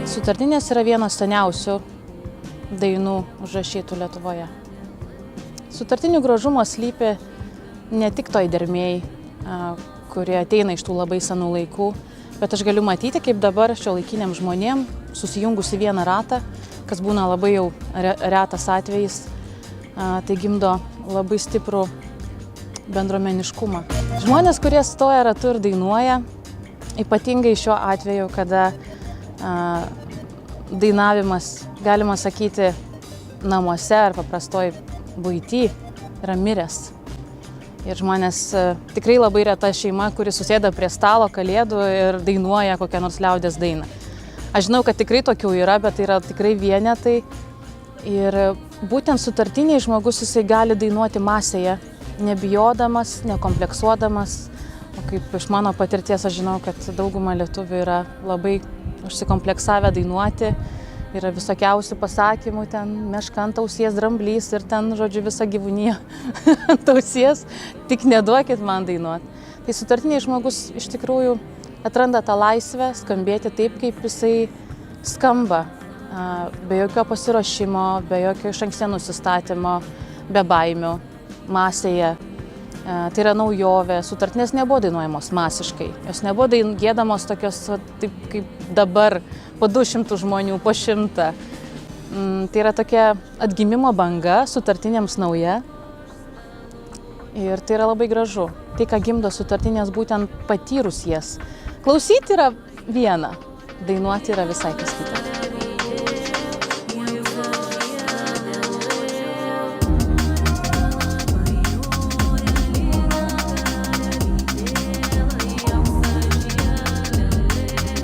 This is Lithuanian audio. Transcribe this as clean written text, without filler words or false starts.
Sutartinės yra vienas seniausių dainų užrašytų Lietuvoje. Sutartinių gražumas slypi ne tik toj dermėj, kurie ateina iš tų labai senų laikų, bet aš galiu matyti, kaip dabar šiuolaikiniam žmonėm, susijungus į vieną ratą, kas būna labai jau retas atvejis, tai gimdo labai stiprų bendruomeniškumą. Žmonės, kurie stoja ratu ir dainuoja, ypatingai šiuo atveju, kada dainavimas, galima sakyti, namuose ar paprastoj buity yra miręs. Ir žmonės tikrai labai reta šeima, kuri susėda prie stalo kalėdų ir dainuoja kokią nors liaudies dainą. Aš žinau, kad tikrai tokių yra, bet tai yra tikrai vienetai. Ir būtent sutartiniai žmogus jisai gali dainuoti masėje, nebijodamas, nekompleksuodamas. O kaip iš mano patirties aš žinau, kad dauguma lietuvių yra labai užsikompleksavę dainuoti. Yra visokiausių pasakymų, ten meška ant ausies dramblys ir ten, žodžiu, visa gyvūnija ant ausies, tik neduokit man dainuoti. Tai sutartiniai žmogus iš tikrųjų atranda tą laisvę skambėti taip, kaip jisai skamba, be jokio pasiruošimo, be jokio išankstinio nusistatymo, be baimių, masėje. Tai yra naujovė, sutartinės nebuvo dainuojamos masiškai, jos nebuvo giedamos tokios taip kaip dabar, po 200 žmonių, po 100. Tai yra tokia atgimimo banga, sutartinėms nauja ir tai yra labai gražu. Tai, ką gimdo sutartinės, būtent patyrus jas. Klausyti yra viena, dainuoti yra visai kas kita.